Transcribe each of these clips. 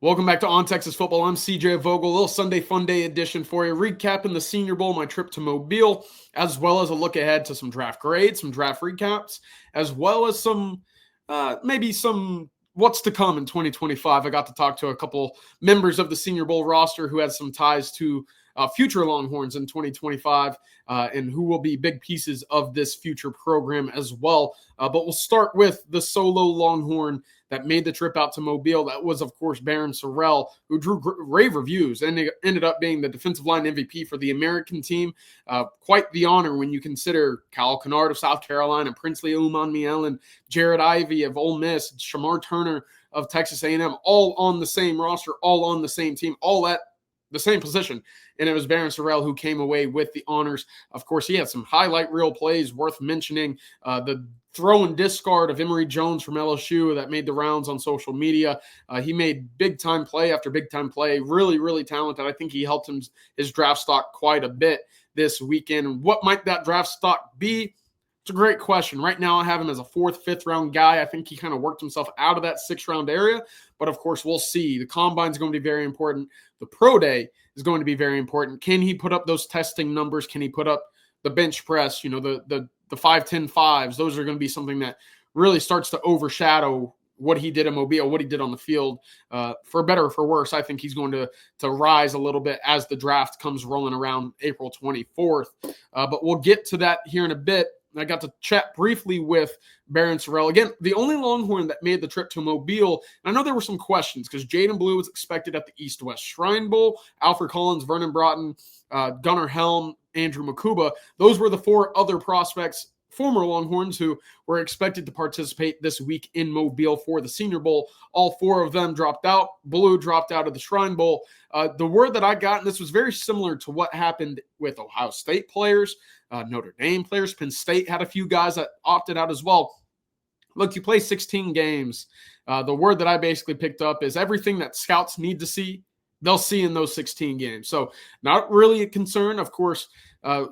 Welcome back to On Texas Football. I'm CJ Vogel. A little Sunday Fun Day edition for you, recapping the Senior Bowl, my trip to Mobile, as well as a look ahead to some draft grades, some draft recaps, as well as some maybe some what's to come in 2025. I got to talk to a couple members of the Senior Bowl roster who had some ties to future Longhorns in 2025 and who will be big pieces of this future program as well. But we'll start with the solo Longhorn that made the trip out to Mobile. That was, of course, Barryn Sorrell, who drew rave reviews and ended up being the defensive line MVP for the American team. Quite the honor when you consider Kyle Kennard of South Carolina, Princely Umanmielen, Jared Ivey of Ole Miss, Shamar Turner of Texas A&M, all on the same roster, all on the same team, all at the same position. And it was Barryn Sorrell who came away with the honors. Of course, he had some highlight reel plays worth mentioning. The throw and discard of Emory Jones from LSU that made the rounds on social media. He made big-time play after big-time play. Really, really talented. I think he helped his draft stock quite a bit this weekend. What might that draft stock be? It's a great question. Right now, I have him as a 4th, 5th round guy. I think he kind of worked himself out of that 6th round area. But, of course, we'll see. The combine is going to be very important. The pro day is going to be very important. Can he put up those testing numbers? Can he put up the bench press, the 5-10 5s? Those are going to be something that really starts to overshadow what he did in Mobile, what he did on the field. For better or for worse, I think he's going to rise a little bit as the draft comes rolling around April 24th. But we'll get to that here in a bit. I got to chat briefly with Barryn Sorrell. Again, the only Longhorn that made the trip to Mobile. And I know there were some questions because Jaden Blue was expected at the East-West Shrine Bowl. Alfred Collins, Vernon Broughton, Gunnar Helm, Andrew Makuba. Those were the 4 other prospects, former Longhorns, who were expected to participate this week in Mobile for the Senior Bowl. All 4 of them dropped out. Blue dropped out of the Shrine Bowl. The word that I got, and this was very similar to what happened with Ohio State players, Notre Dame players. Penn State had a few guys that opted out as well. Look, you play 16 games. The word that I basically picked up is everything that scouts need to see, they'll see in those 16 games. So not really a concern. Of course,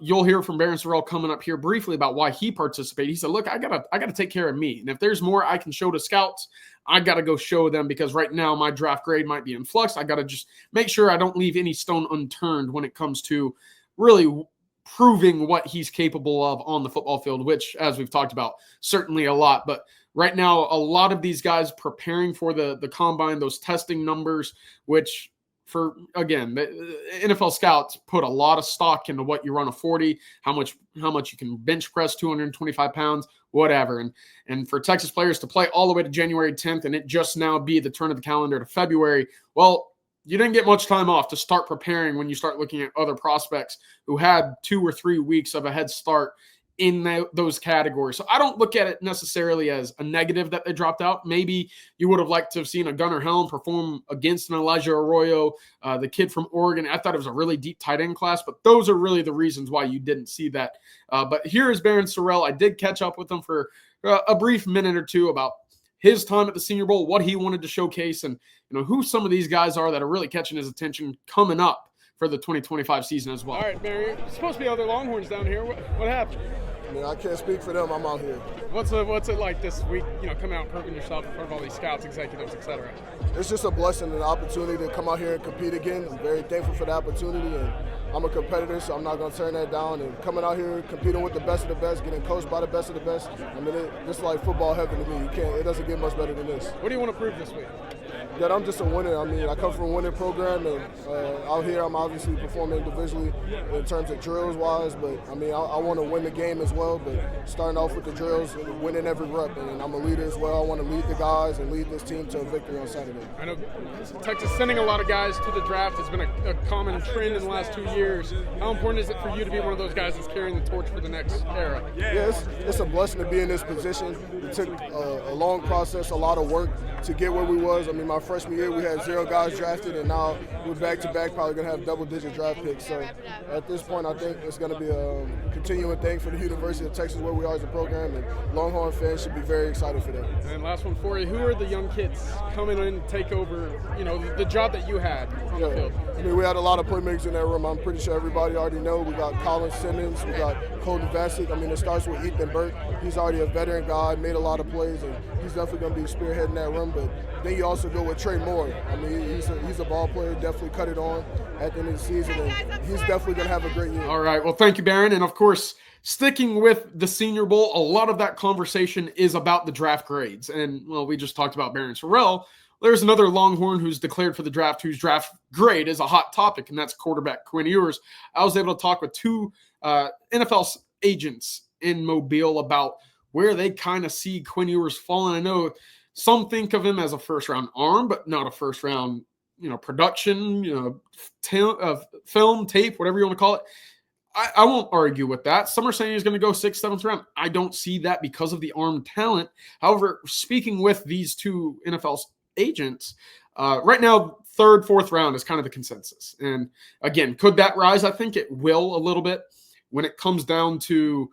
you'll hear from Barryn Sorrell coming up here briefly about why he participated. He said, look, I gotta take care of me. And if there's more I can show to scouts, I got to go show them because right now my draft grade might be in flux. I got to just make sure I don't leave any stone unturned when it comes to really proving what he's capable of on the football field, which, as we've talked about, certainly a lot. But right now, a lot of these guys preparing for the combine, those testing numbers, which for, again, the NFL scouts put a lot of stock into what you run a 40, how much you can bench press 225 pounds, whatever. And for Texas players to play all the way to January 10th and it just now be the turn of the calendar to February, well, you didn't get much time off to start preparing when you start looking at other prospects who had 2 or 3 weeks of a head start in those categories. So I don't look at it necessarily as a negative that they dropped out. Maybe you would have liked to have seen a Gunnar Helm perform against an Elijah Arroyo, the kid from Oregon. I thought it was a really deep tight end class, but those are really the reasons why you didn't see that. But here is Barryn Sorrell. I did catch up with him for a brief minute or two about his time at the Senior Bowl, what he wanted to showcase, and who some of these guys are that are really catching his attention coming up for the 2025 season as well. All right, Barry, there's supposed to be other Longhorns down here. What happened? I mean, I can't speak for them. I'm out here. What's it like this week, coming out and proving yourself in front of all these scouts, executives, etc.? It's just a blessing and an opportunity to come out here and compete again. I'm very thankful for the opportunity, and I'm a competitor, so I'm not going to turn that down. And coming out here, competing with the best of the best, getting coached by the best of the best, I mean, this is like football heaven to me. It doesn't get much better than this. What do you want to prove this week? That I'm just a winner. I mean, I come from a winning program, and out here I'm obviously performing individually in terms of drills-wise, but I mean, I want to win the game as well, but starting off with the drills, winning every rep, and I'm a leader as well. I want to lead the guys and lead this team to a victory on Saturday. I know Texas sending a lot of guys to the draft has been a common trend in the last 2 years. How important is it for you to be one of those guys that's carrying the torch for the next era? Yeah, it's a blessing to be in this position. It took a long process, a lot of work to get where we was. I mean, my freshman year we had 0 guys drafted, and now we're back-to-back, probably going to have double-digit draft picks. So at this point, I think it's going to be a continuing thing for the University of Texas where we are as a program, and Longhorn fans should be very excited for that. And last one for you, who are the young kids coming in to take over, the job that you had on the field? I mean, we had a lot of playmakers in that room. I'm pretty sure everybody already know. We got Colin Simmons, we got Colton Vasic. I mean, it starts with Ethan Burke. He's already a veteran guy, made a lot of plays, and he's definitely going to be spearheading that run. But then you also go with Trey Moore. I mean, he's a ball player, definitely cut it on at the end of the season, and he's definitely going to have a great year. All right. Well, thank you, Barryn. And of course, sticking with the Senior Bowl, a lot of that conversation is about the draft grades. And, well, we just talked about Barryn Sorrell. There's another Longhorn who's declared for the draft, whose draft grade is a hot topic, and that's quarterback Quinn Ewers. I was able to talk with two NFL agents in Mobile about where they kind of see Quinn Ewers falling. I know some think of him as a first-round arm, but not a first-round, production, film, tape, whatever you want to call it. I won't argue with that. Some are saying he's going to go 6th, 7th round. I don't see that because of the arm talent. However, speaking with these two NFL agents, right now, 3rd, 4th round is kind of the consensus. And again, could that rise? I think it will a little bit when it comes down to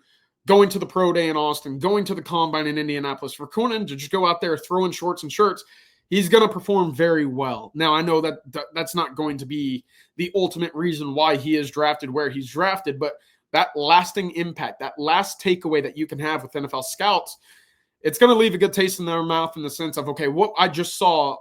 going to the pro day in Austin, going to the combine in Indianapolis. For Quinn to just go out there throwing shorts and shirts, he's going to perform very well. Now, I know that that's not going to be the ultimate reason why he is drafted where he's drafted, but that lasting impact, that last takeaway that you can have with NFL scouts, it's going to leave a good taste in their mouth in the sense of, okay, what I just saw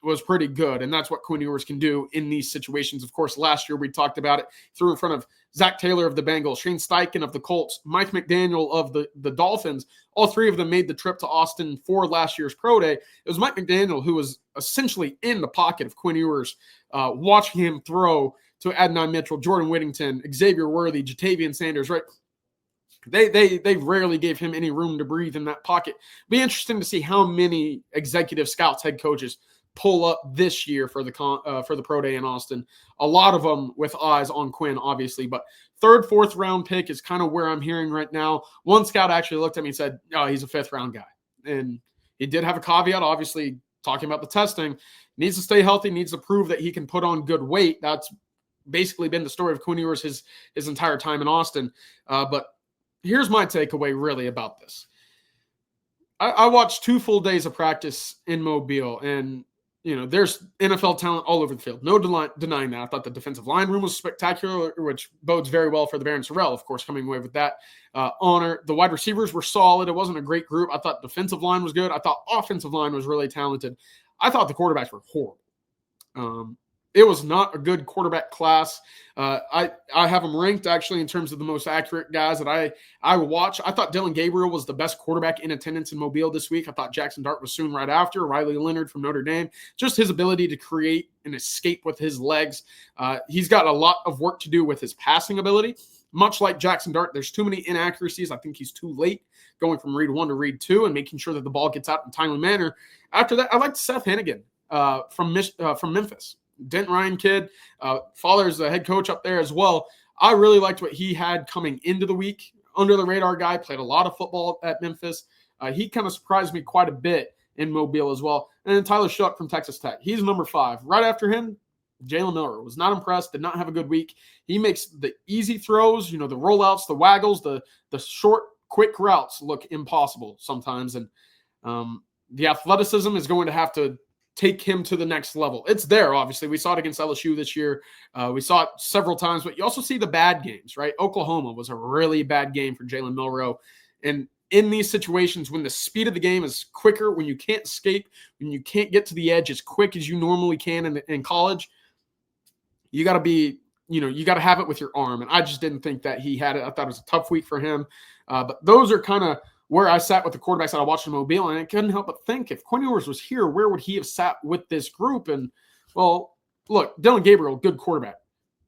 was pretty good, and that's what Quinn Ewers can do in these situations. Of course, last year we talked about it. Threw in front of Zach Taylor of the Bengals, Shane Steichen of the Colts, Mike McDaniel of the Dolphins. All three of them made the trip to Austin for last year's pro day. It was Mike McDaniel who was essentially in the pocket of Quinn Ewers, watching him throw to Adonai Mitchell, Jordan Whittington, Xavier Worthy, Jatavian Sanders, right? They rarely gave him any room to breathe in that pocket. Be interesting to see how many executive scouts, head coaches, pull up this year for the pro day in Austin. A lot of them with eyes on Quinn, obviously, but 3rd, 4th round pick is kind of where I'm hearing right now. One scout actually looked at me and said, "Oh, he's a 5th round guy," and he did have a caveat, obviously talking about the testing. Needs to stay healthy, needs to prove that he can put on good weight. That's basically been the story of Quinn Ewers his entire time in Austin. But here's my takeaway really about this. I watched 2 full days of practice in Mobile, and there's NFL talent all over the field. No denying that. I thought the defensive line room was spectacular, which bodes very well for the Barryn Sorrell, of course, coming away with that honor. The wide receivers were solid. It wasn't a great group. I thought defensive line was good. I thought offensive line was really talented. I thought the quarterbacks were horrible. It was not a good quarterback class. I have them ranked actually in terms of the most accurate guys that I watch. I thought Dillon Gabriel was the best quarterback in attendance in Mobile this week. I thought Jackson Dart was soon right after. Riley Leonard from Notre Dame. Just his ability to create and escape with his legs. He's got a lot of work to do with his passing ability. Much like Jackson Dart, there's too many inaccuracies. I think he's too late going from read 1 to read 2 and making sure that the ball gets out in a timely manner. After that, I liked Seth Hennigan from Memphis. Dent Ryan kid, father's the head coach up there as well. I really liked what he had coming into the week. Under the radar guy, played a lot of football at Memphis. He kind of surprised me quite a bit in Mobile as well. And then Tyler Shuck from Texas Tech. He's number 5. Right after him, Jalen Miller was not impressed, did not have a good week. He makes the easy throws, the rollouts, the waggles, the short, quick routes look impossible sometimes. And the athleticism is going to have to take him to the next level. It's there, obviously. We saw it against LSU this year. We saw it several times, but you also see the bad games, right? Oklahoma was a really bad game for Jalen Milroe. And in these situations, when the speed of the game is quicker, when you can't escape, when you can't get to the edge as quick as you normally can in college, you got to be, you got to have it with your arm. And I just didn't think that he had it. I thought it was a tough week for him. But those are kind of where I sat with the quarterbacks that I watched in Mobile, and I couldn't help but think, if Quinn Ewers was here, where would he have sat with this group? And, well, look, Dillon Gabriel, good quarterback.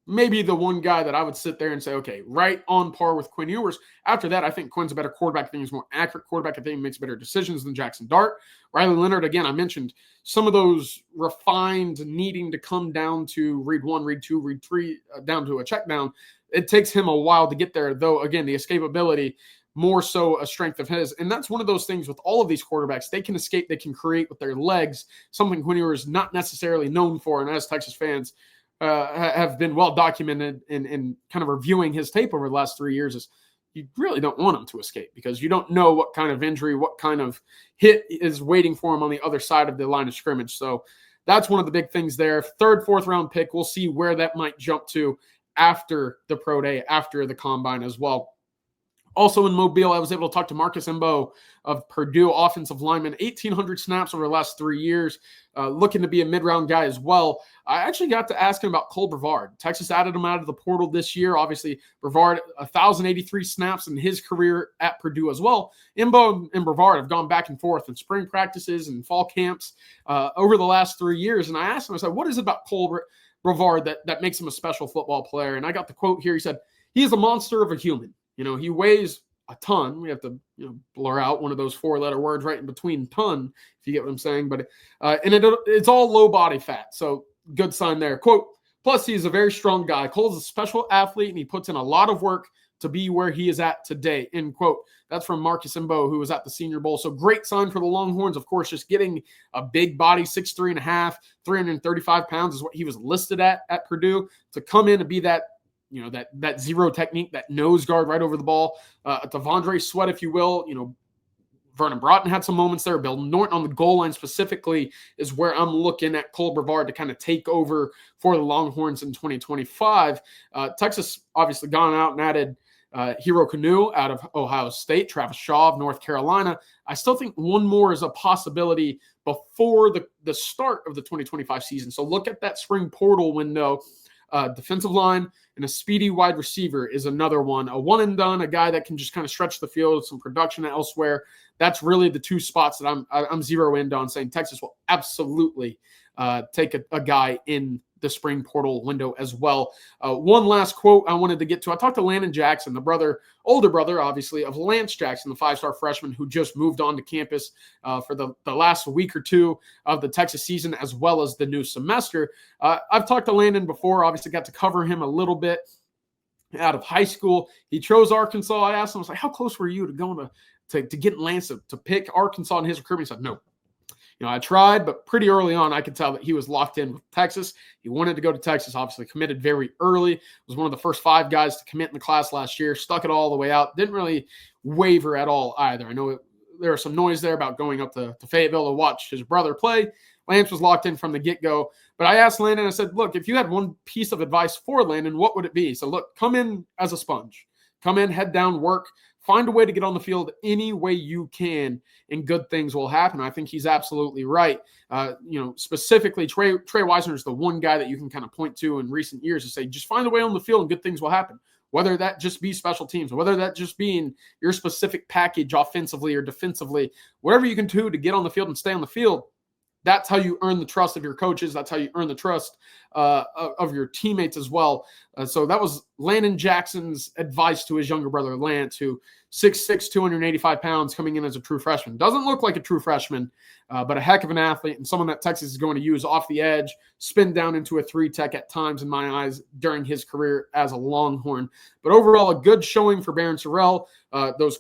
Maybe the one guy that I would sit there and say, okay, right on par with Quinn Ewers. After that, I think Quinn's a better quarterback. I think he's a more accurate quarterback. I think he makes better decisions than Jackson Dart. Riley Leonard, again, I mentioned some of those refined needing to come down to read 1, read 2, read 3, down to a check down. It takes him a while to get there, though, again, the escapability, more so a strength of his. And that's one of those things with all of these quarterbacks. They can escape, they can create with their legs, something Quinn Ewers is not necessarily known for. And as Texas fans have been well documented in kind of reviewing his tape over the last 3 years, is you really don't want him to escape because you don't know what kind of injury, what kind of hit is waiting for him on the other side of the line of scrimmage. So that's one of the big things there. 3rd, 4th round pick. We'll see where that might jump to after the pro day, after the combine as well. Also in Mobile, I was able to talk to Marcus Mbo of Purdue, offensive lineman, 1,800 snaps over the last 3 years, looking to be a mid-round guy as well. I actually got to ask him about Cole Brevard. Texas added him out of the portal this year. Obviously, Brevard, 1,083 snaps in his career at Purdue as well. Mbo and Brevard have gone back and forth in spring practices and fall camps over the last 3 years. And I asked him, I said, what is it about Cole Brevard that makes him a special football player? And I got the quote here. He said, he is a monster of a human. He weighs a ton. We have to blur out one of those 4-letter words right in between ton, if you get what I'm saying. But it's all low body fat. So good sign there. Quote, plus he's a very strong guy. Cole's a special athlete, and he puts in a lot of work to be where he is at today, end quote. That's from Marcus Mbo, who was at the Senior Bowl. So great sign for the Longhorns. Of course, just getting a big body, 6'3.5", 335 pounds is what he was listed at Purdue. To come in and be that, that zero technique, that nose guard right over the ball, Devondre Sweat, if you will. Vernon Broughton had some moments there. Bill Norton on the goal line specifically is where I'm looking at Cole Brevard to kind of take over for the Longhorns in 2025. Texas obviously gone out and added Hero Kanu out of Ohio State, Travis Shaw of North Carolina. I still think one more is a possibility before the start of the 2025 season. So look at that spring portal window. Defensive line and a speedy wide receiver is another one. A one and done, a guy that can just kind of stretch the field, some production elsewhere. That's really the two spots that I'm zero in on, saying Texas will absolutely take a guy in the spring portal window as well. One last quote I wanted to get to. I talked to Landon Jackson, the older brother, obviously, of Lance Jackson, the 5-star freshman who just moved on to campus for the last week or two of the Texas season, as well as the new semester. I've talked to Landon before, obviously got to cover him a little bit out of high school. He chose Arkansas. I asked him, I was like, how close were you to going to get Lance to pick Arkansas in his recruitment? He said, no. I tried, but pretty early on, I could tell that he was locked in with Texas. He wanted to go to Texas, obviously committed very early. Was one of the first 5 guys to commit in the class last year. Stuck it all the way out. Didn't really waver at all either. I know there was some noise there about going up to Fayetteville to watch his brother play. Lance was locked in from the get-go. But I asked Landon, I said, look, if you had one piece of advice for Landon, what would it be? So look, come in as a sponge. Come in, head down, work. Find a way to get on the field any way you can, and good things will happen. I think he's absolutely right. Specifically, Trey Wisner is the one guy that you can kind of point to in recent years to say, just find a way on the field and good things will happen. Whether that just be special teams, or whether that just being your specific package offensively or defensively, whatever you can do to get on the field and stay on the field, that's how you earn the trust of your coaches. That's how you earn the trust of your teammates as well. So that was Landon Jackson's advice to his younger brother, Lance, who 6'6", 285 pounds, coming in as a true freshman. Doesn't look like a true freshman, but a heck of an athlete and someone that Texas is going to use off the edge, spin down into a 3-tech at times in my eyes during his career as a Longhorn. But overall, a good showing for Barryn Sorrell. Those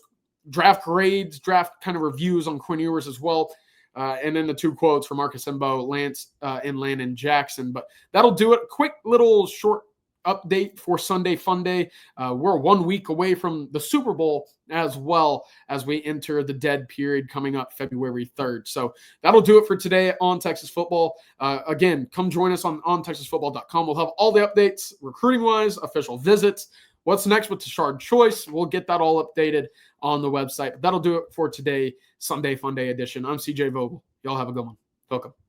draft grades, draft kind of reviews on Quinn Ewers as well. And then the 2 quotes from Marcus Mbo, Lance, and Landon Jackson. But that'll do it. Quick little short update for Sunday Fun Day. We're 1 week away from the Super Bowl as well as we enter the dead period coming up February 3rd. So that'll do it for today on Texas Football. Again, come join us on ontexasfootball.com. We'll have all the updates recruiting-wise, official visits, what's next with Tashard Choice. We'll get that all updated on the website. But that'll do it for today, Sunday Fun Day edition. I'm CJ Vogel. Y'all have a good one. Welcome.